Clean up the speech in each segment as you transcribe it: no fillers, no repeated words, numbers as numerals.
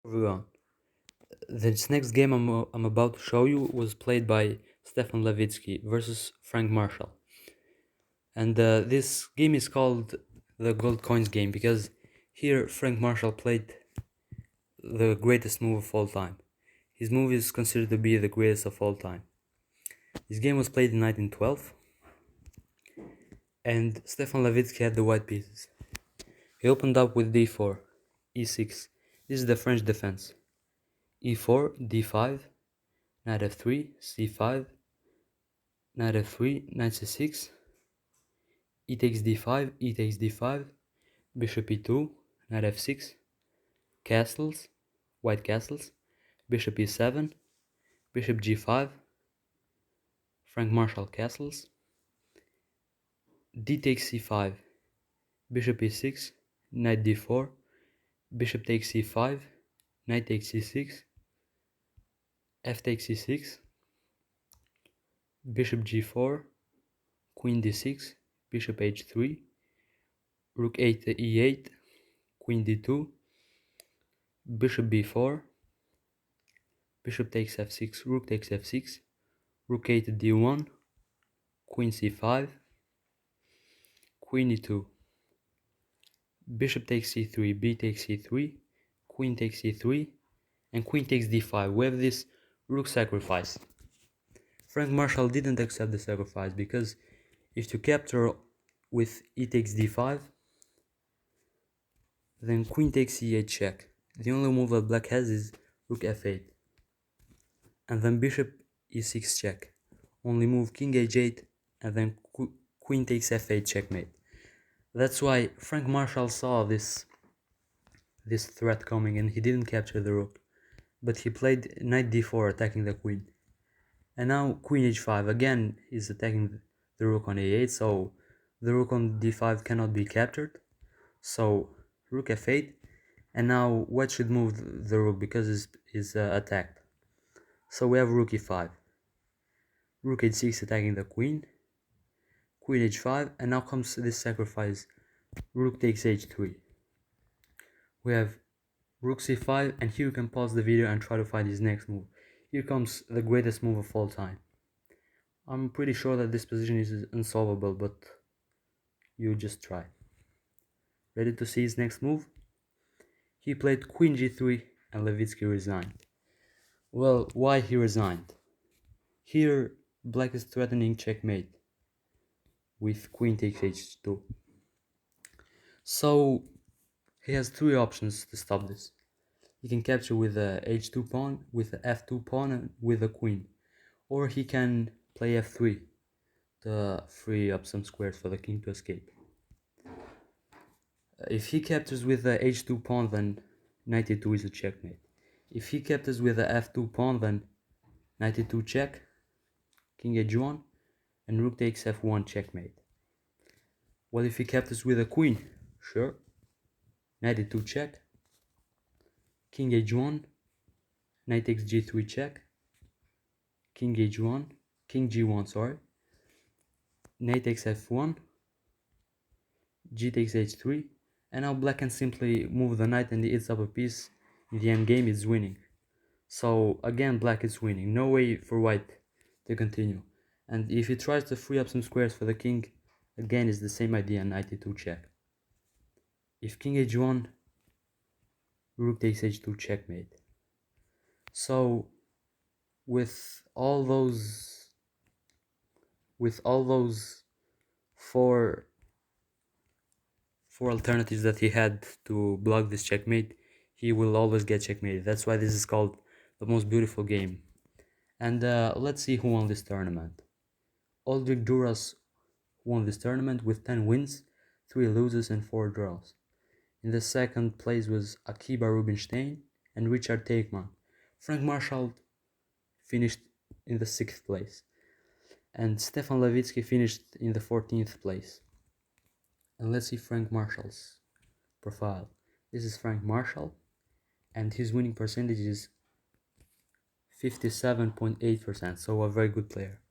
Everyone, this next game I'm about to show you was played by Stefan Levitsky versus Frank Marshall. And this game is called the Gold Coins game because here Frank Marshall played the greatest move of all time. His move is considered to be the greatest of all time. This game was played in 1912 and Stefan Levitsky had the white pieces. He opened up with d4, e6. This is the French defense. e4, d5, knight f3, c5, knight f3, knight c6, e takes d5, e takes d5, bishop e2, knight f6, castles, white castles, bishop e7, bishop g5, Frank Marshall castles, d takes c5, bishop e6, knight d4, bishop takes c5, knight takes c6, f takes c6, bishop g4, queen d6, bishop h3, rook 8 to e8, queen d2, bishop b4, bishop takes f6, rook takes f6, rook 8 to d1, queen c5, queen e2, bishop takes c3, b takes c3, queen takes c3, and queen takes d5. We have this rook sacrifice. Frank Marshall didn't accept the sacrifice because if you capture with e takes d5, then queen takes e8 check. The only move that black has is rook f8. And then bishop e6 check. Only move king h8 and then queen takes f8 checkmate. That's why Frank Marshall saw this threat coming and he didn't capture the rook. But he played knight d4 attacking the queen. And now queen h5 again is attacking the rook on a8, so the rook on d5 cannot be captured. So rook f8, and now white should move the rook because it's attacked. So we have rook e5, rook h6 attacking the queen, queen h5, and now comes this sacrifice, rook takes h3. We have rook c5, and here you can pause the video and try to find his next move. Here comes the greatest move of all time. I'm pretty sure that this position is unsolvable, but you just try. Ready to see his next move? He played queen g3 and Levitsky resigned. Well, why he resigned? Here, black is threatening checkmate with queen takes h2. So, he has three options to stop this. He can capture with the h2 pawn, with the f2 pawn, and with the queen. Or he can play f3 to free up some squares for the king to escape. If he captures with the h2 pawn, then knight e2 is a checkmate. If he captures with the f2 pawn, then knight e2 check, king h1, and rook takes f1 checkmate. What if he captures with a queen? Sure. Knight e2 check, king h1, knight takes g3 check, king h1, king g1, sorry, knight takes f1, g takes h3, and now black can simply move the knight and eats up a piece. In the end game, it's winning. So again, black is winning. No way for white to continue. And if he tries to free up some squares for the king, again it's the same idea, knight e2 check. If king h1, rook takes h2 checkmate. So with all those four alternatives that he had to block this checkmate, he will always get checkmated. That's why this is called the most beautiful game. And let's see who won this tournament. Aldrich Duras won this tournament with 10 wins, 3 losses and 4 draws. In the second place was Akiba Rubinstein and Richard Teichmann. Frank Marshall finished in the 6th place. And Stefan Levitsky finished in the 14th place. And let's see Frank Marshall's profile. This is Frank Marshall, and his winning percentage is 57.8%, so a very good player.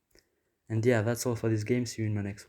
And yeah, that's all for this game. See you in my next one.